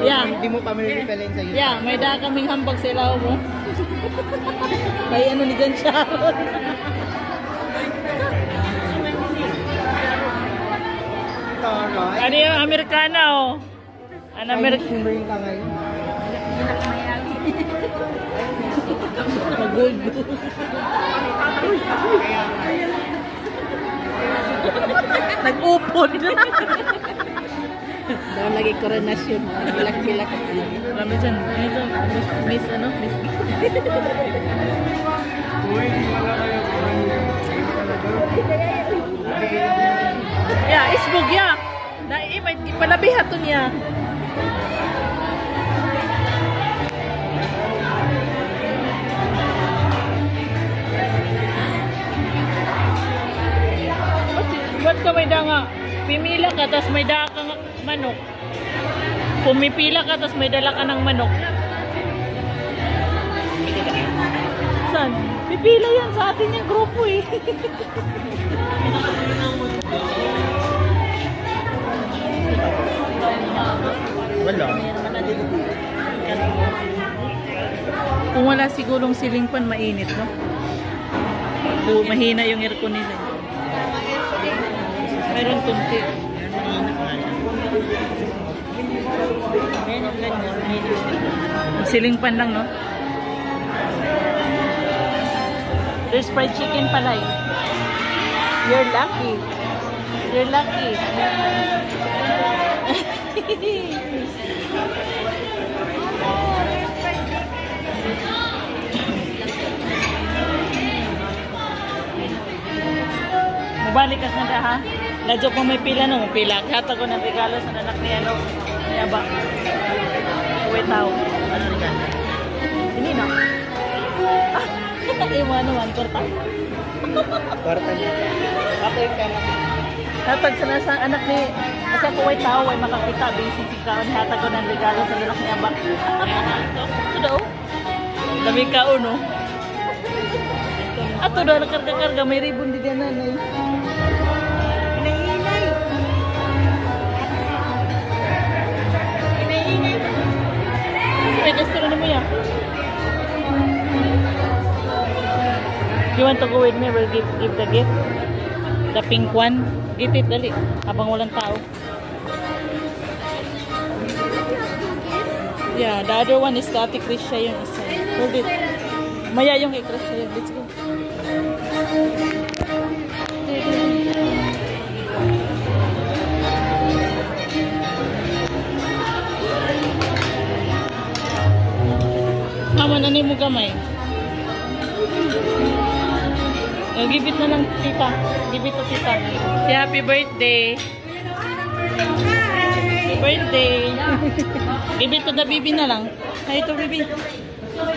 Yeah. Hindi mo pa may refill sa iyo. Yeah, may daan kaming hambag sa ilaw mo. May ano ni Jan Sharon. Ano yung Amerikana oh? Ano Amerikana? Mag-gold goose. Nag-upod. Daw lagi koronasyon. Bilak-bilak. Marami dyan. Miss ano? Miss. Yeah, isbog ya. Dai may ipalabihat to niya. Ba't ka may danga? Pimila ka, tas may dala kang manok. Pumipila ka, tas may dala ka ng manok. Saan? Pipila yan sa atin yung grupo eh. Wala. Kung wala sigurong siling pan, mainit, no? Mahina yung aircon nila. Meron kunti. Siling pan lang, no? There's fried chicken pala eh. You're lucky. You're lucky. Mabalik ka na ha? Nadyo kung may pila no, pila. Kata ko ng regalo sa anak ni ano, ni Aba. Wait tao. Ano regalo? Ini no? Ah, yung ano, kwarta. Kwarta niya. Patay ka na. Hatag sa nasa anak ni, asa ko wait tao, ay makakita, busy si Kaon, hatag ko ng regalo sa anak ni Aba. Ito daw. Dami Kaon no? Ato daw, nakarga-karga, may ribbon di dyan nanay. May gusto na mo yan. You want to go with me? We'll give the gift. The pink one. Get it, dali. Habang walang tao. Yeah, the other one is the Ate Krisha yung isa. Hold it. Maya yung kay Krisha yun. Let's go. Mama, nanay mo gamay. Give it na lang tita. Give it to tita. Say happy birthday. Happy birthday. Give it to the baby na lang. Hi to baby.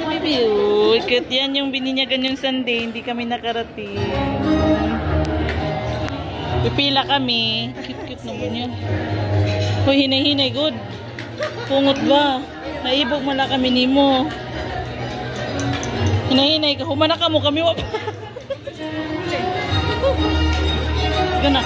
Baby, oh. Cute yan yung bininyagan yung Sunday. Hindi kami nakarating. Pipila kami. Cute naman yan. Hoy, hinay-hinay. Good. Pungot ba? Naibog mo lang kami ni mo. Hinay-hinay ka. Humana ka mo kami. Wag. Gana.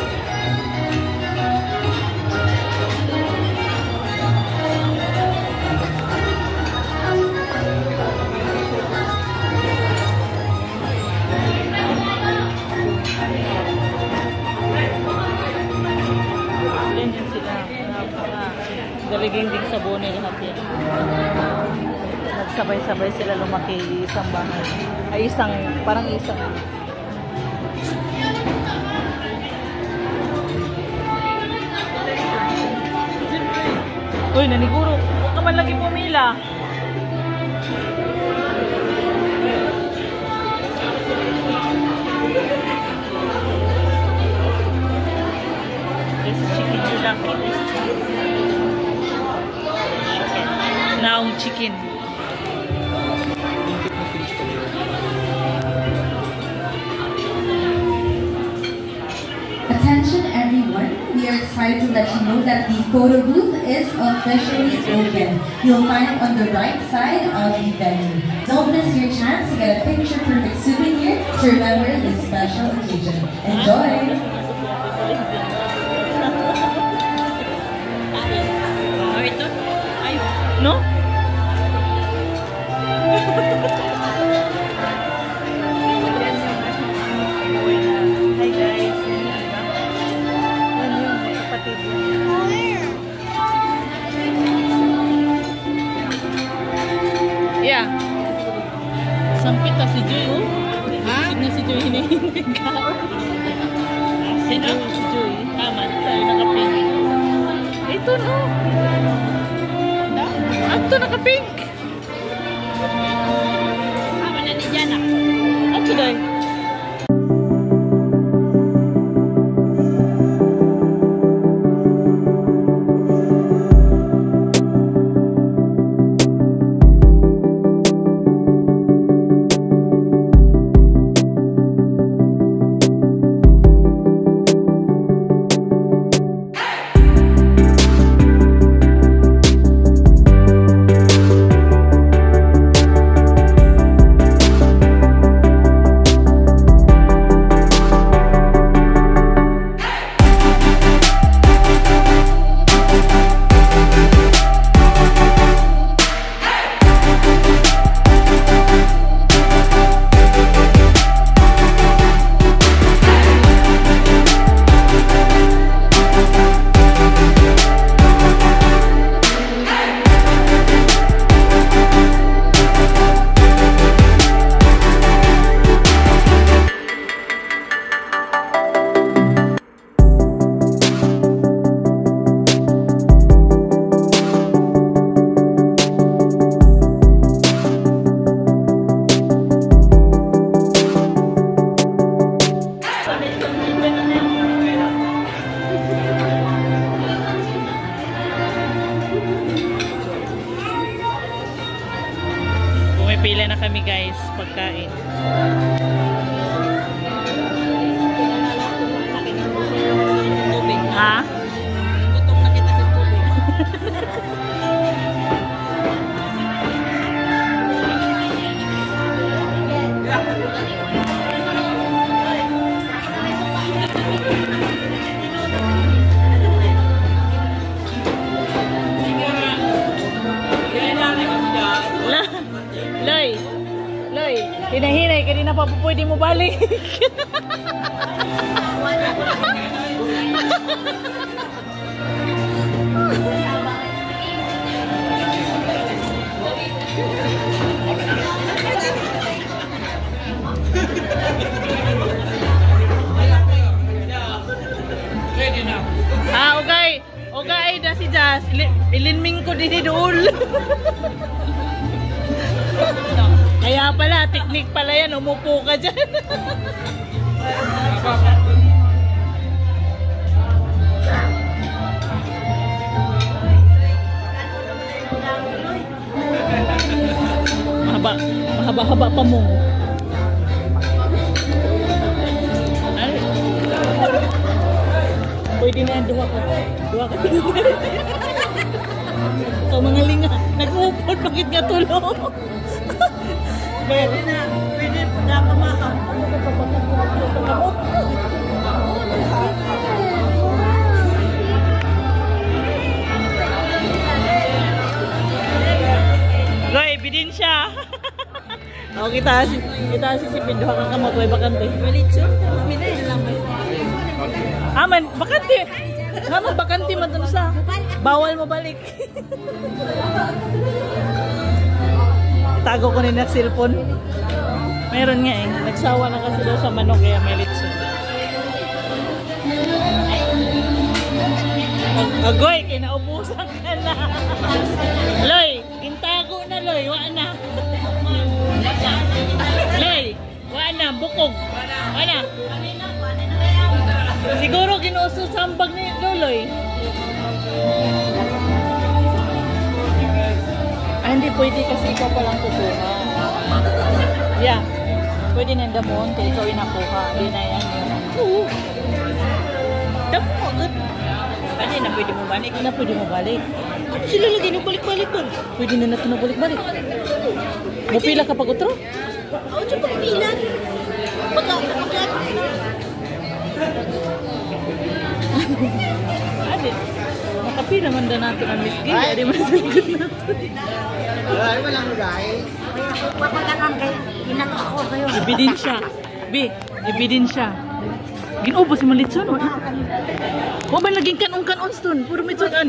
Ganyan sila. Galiging ding sabon lahat yan. Nagsabay-sabay sila lumaki isang bahay. Ay parang isang. Uy, naniguro. Huwag ka man lagi pumila. There's a chicken. You're lucky. There's a chicken. Now, chicken. Attention everyone, we are excited to let you know that the photo booth is officially open. You'll find it on the right side of the venue. Don't miss your chance to get a picture-perfect souvenir to remember this special occasion. Enjoy! Ito? Ay. Naka-pink. Tama na ni Jana. At today. Pumipila na kami guys, pagkain. Ha? Gutom na kita sa tubig. Loy! Loy! Hinahinay, kanina pa po pwede mo balik. Okay. Okay, na si Jazz. Ilinming ko din doon. Kaya pala, teknik pala yan. Umupo ka dyan. Mahaba-haba pa mo. Ano? Pwede na yan, duha ka. Duha ka. Ito mga linga. Nag-upod, bakit nga tulong? Pwede na pamaham. Loy, bidin siya. O, kita si Pinduha kang kamot, way bakante. Malitsyo, kami na yun lang. Aman, bakante. Naman, bakante man dun sa. Bawal mo balik. Tago ko ni na cellphone. Meron nga eh. Nagsawa na kasi daw sa manok kaya may litso. Agoy, kinaubusan ka na. Loy, intago na Loy. Wa na. Loy, wa na. Bukog. Wa na. Siguro ginuso sa ambag ni Loy. Hindi pwede kasi ikaw palang kukuha. Yeah. Pwede na damon kaya ikaw inakuha. Hindi na yan yun. Oo. Damo mo. Ano na pwede mo balik? Na pwede mo balik. Sila lagi nung balik-balik ba? Pwede na natin na balik-balik. Mupila ka pag utro? Oo, siya pagpilan. Adit. Makapila man na natin ang Miss Gay. Adi man sa likod natin. Ay, walang guys. Papagatan kayo. Ginato ako kayo. Ibidin siya. Bi, ibidin siya. Ginubos si Malitson. Huwag ba naging kanong-kanon stone? Puro mitsunan.